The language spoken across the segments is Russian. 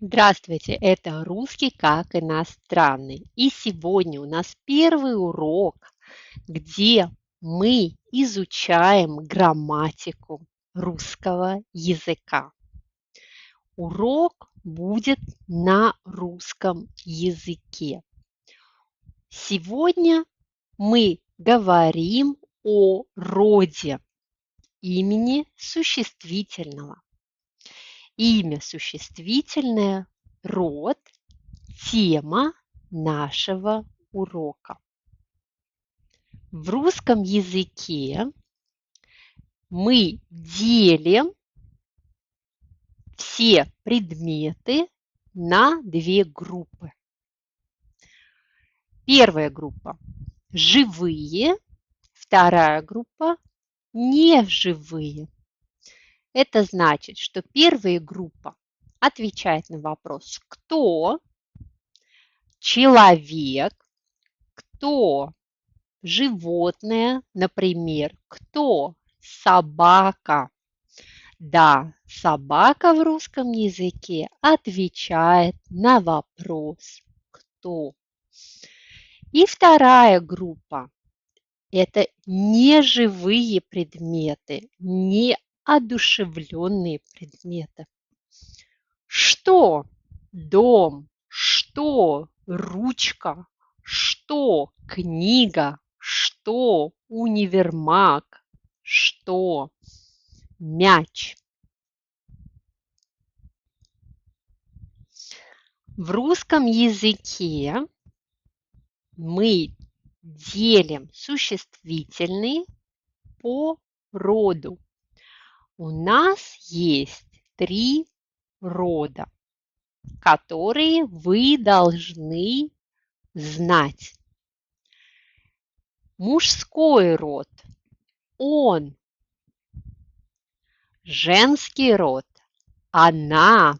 Здравствуйте, это русский как иностранный. И сегодня у нас первый урок, где мы изучаем грамматику русского языка. Урок будет на русском языке. Сегодня мы говорим о роде имени существительного. Имя существительное, род, тема нашего урока. В русском языке мы делим все предметы на две группы. Первая группа – живые, вторая группа – неживые. Это значит, что первая группа отвечает на вопрос «кто?», «человек?», «кто?», животное, например, кто? Собака. Да, собака в русском языке отвечает на вопрос «кто?». И вторая группа – это неживые предметы, неодушевленные предметы. Что? Дом. Что? Ручка. Что? Книга. Что? Универмаг. Что? Мяч. В русском языке мы делим существительные по роду. У нас есть 3 рода, которые вы должны знать. Мужской род – он. Женский род – она.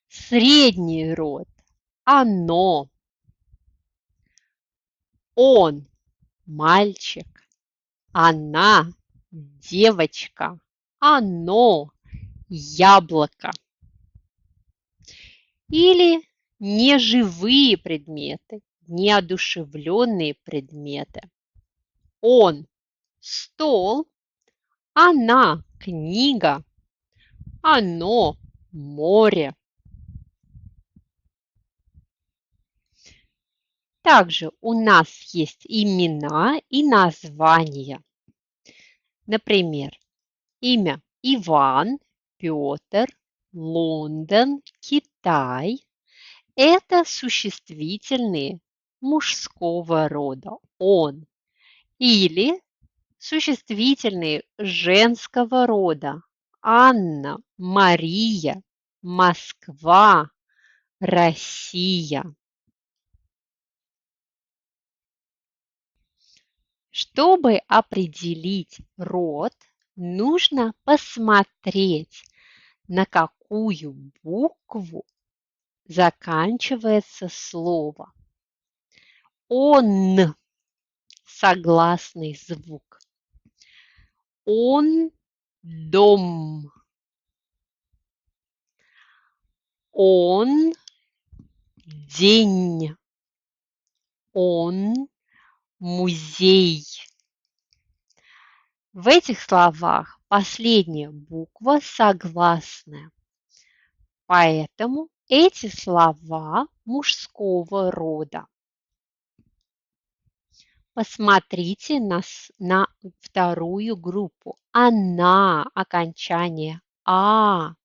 Средний род – оно. Он – мальчик, она – девочка, оно – яблоко. Или неживые предметы, неодушевленные предметы. Он – стол, она – книга, оно – море. Также у нас есть имена и названия. Например, имя Иван, Петр, Лондон, Китай – это существительные мужского рода «он». Или существительные женского рода Анна, Мария, Москва, Россия. Чтобы определить род, нужно посмотреть, на какую букву заканчивается слово. Он – согласный звук. Он – дом. Он – день. Он – музей. В этих словах последняя буква согласная. Поэтому эти слова мужского рода. Посмотрите на вторую группу. Она, окончание А.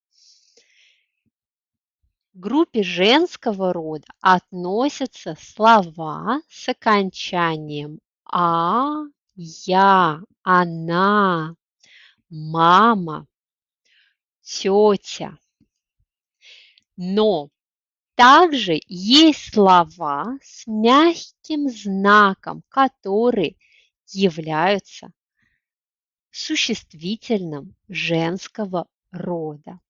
К группе женского рода относятся слова с окончанием А, я, она, мама, тетя. Но также есть слова с мягким знаком, которые являются существительным женского рода.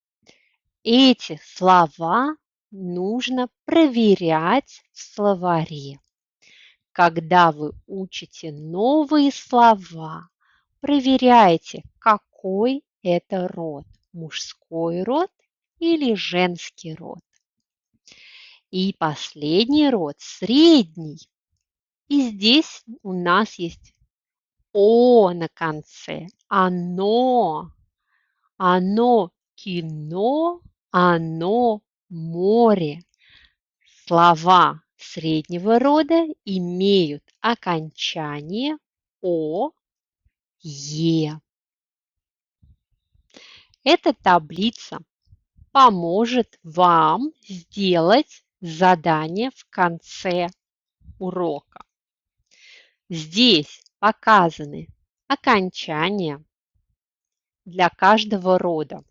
Эти слова нужно проверять в словаре. Когда вы учите новые слова, проверяйте, какой это род – мужской род или женский род. И последний род средний. И здесь у нас есть о на конце. Оно кино, оно море. Слова среднего рода имеют окончание о, е. Эта таблица поможет вам сделать задание в конце урока. Здесь показаны окончания для каждого рода.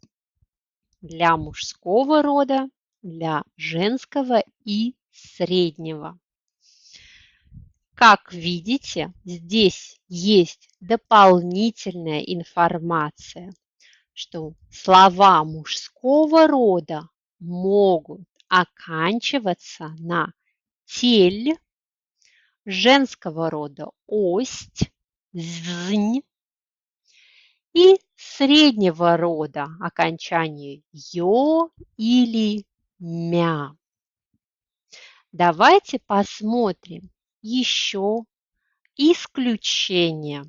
Для мужского рода, для женского и среднего. Как видите, здесь есть дополнительная информация, что слова мужского рода могут оканчиваться на тель, женского рода ость, знь и среднего рода окончание ё или мя. Давайте посмотрим еще исключения.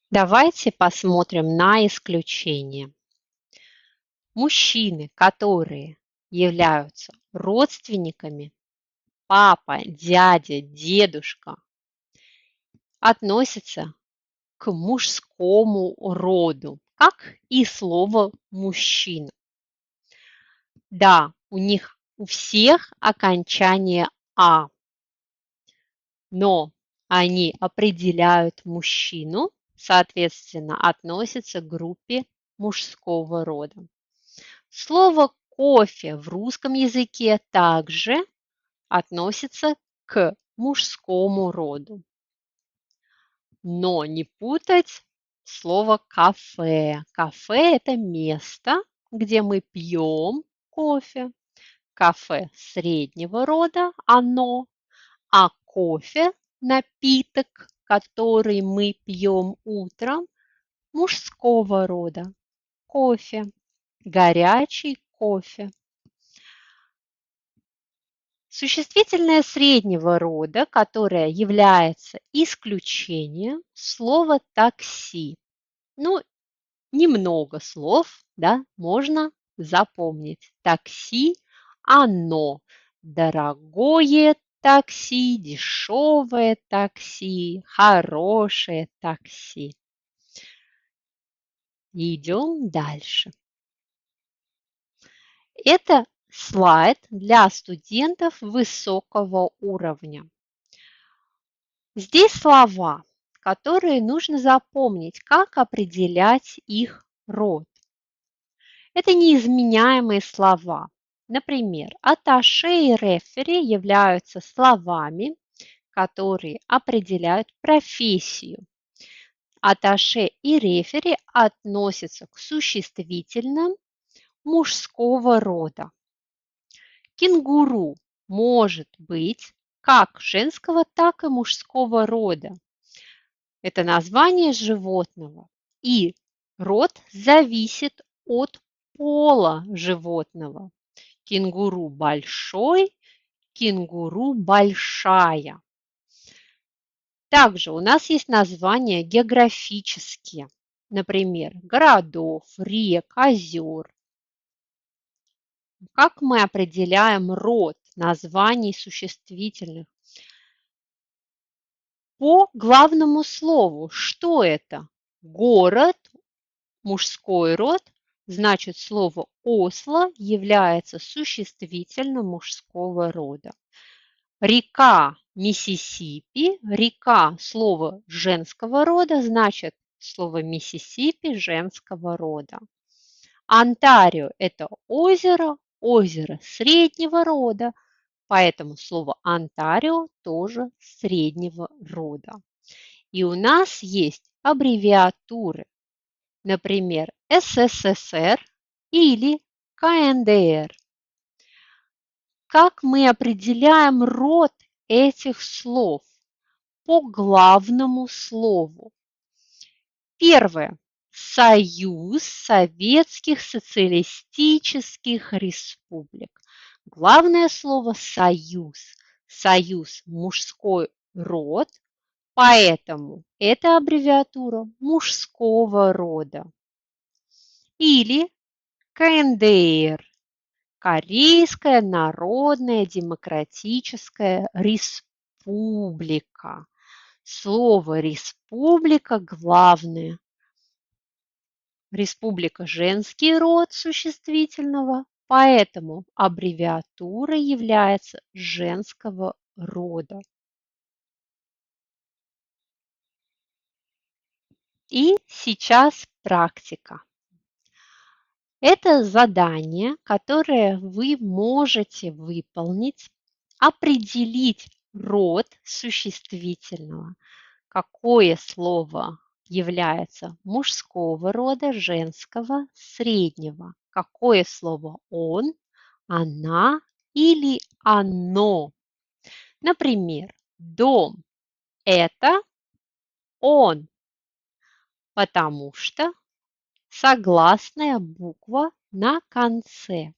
Давайте посмотрим на исключения. Мужчины, которые являются родственниками, папа, дядя, дедушка, относятся к мужскому роду, как и слово мужчина. Да, у них у всех окончание а, но они определяют мужчину, соответственно, относятся к группе мужского рода. Слово кофе в русском языке также относится к мужскому роду. Но не путать слово кафе. Кафе – это место, где мы пьем кофе. Кафе среднего рода – оно, а кофе – напиток, который мы пьем утром, мужского рода. Кофе, горячий кофе. Существительное среднего рода, которое является исключением, слово такси. Ну, немного слов, да, можно запомнить. Такси, оно. Дорогое такси, дешевое такси, хорошее такси. Идем дальше. Это слайд для студентов высокого уровня. Здесь слова, которые нужно запомнить, как определять их род. Это неизменяемые слова. Например, атташе и рефери являются словами, которые определяют профессию. Атташе и рефери относятся к существительным мужского рода. Кенгуру может быть как женского, так и мужского рода. Это название животного, и род зависит от пола животного. Кенгуру большой, кенгуру большая. Также у нас есть названия географические, например, городов, рек, озер. Как мы определяем род названий существительных? По главному слову. Что это? Город, мужской род, значит слово Осло является существительным мужского рода. Река Миссисипи, река слово женского рода, значит слово Миссисипи женского рода. Онтарио – это озеро, озеро среднего рода, поэтому слово Онтарио тоже среднего рода. И у нас есть аббревиатуры, например, СССР или КНДР. Как мы определяем род этих слов? По главному слову. Первое. Союз Советских Социалистических Республик. Главное слово союз. Союз – мужской род, поэтому это аббревиатура мужского рода. Или КНДР – Корейская Народная Демократическая Республика. Слово республика главное. Республика – женский род существительного, поэтому аббревиатура является женского рода. И сейчас практика. Это задание, которое вы можете выполнить, определить род существительного. Какое слово является мужского рода, женского, среднего? Какое слово он, она или оно? Например, дом – это он, потому что согласная буква на конце.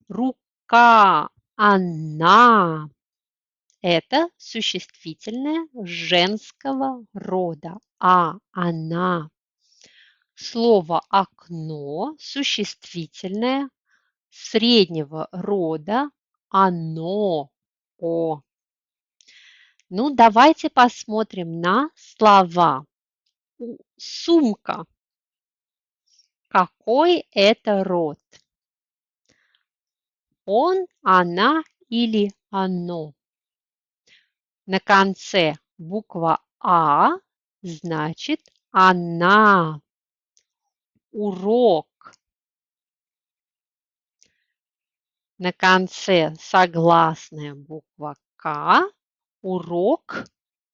Рука, она – это существительное женского рода, а она. Слово окно существительное среднего рода, оно, о. Ну, давайте посмотрим на слова. Сумка. Какой это род? Он, она или оно? На конце буква А, значит она. Урок. На конце согласная буква К. Урок.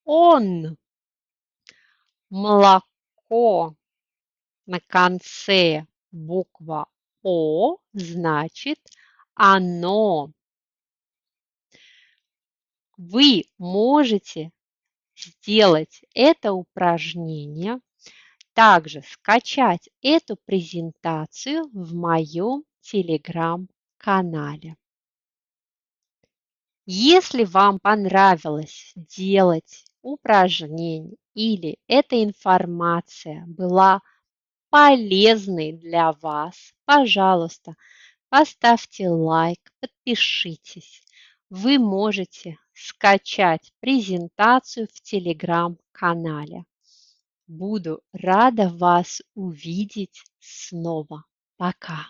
Он. Молоко. На конце буква О, значит оно. Вы можете сделать это упражнение, также скачать эту презентацию в моем телеграм-канале. Если вам понравилось делать упражнения или эта информация была полезной для вас, пожалуйста, поставьте лайк, подпишитесь. Вы можете скачать презентацию в телеграм-канале. Буду рада вас увидеть снова. Пока!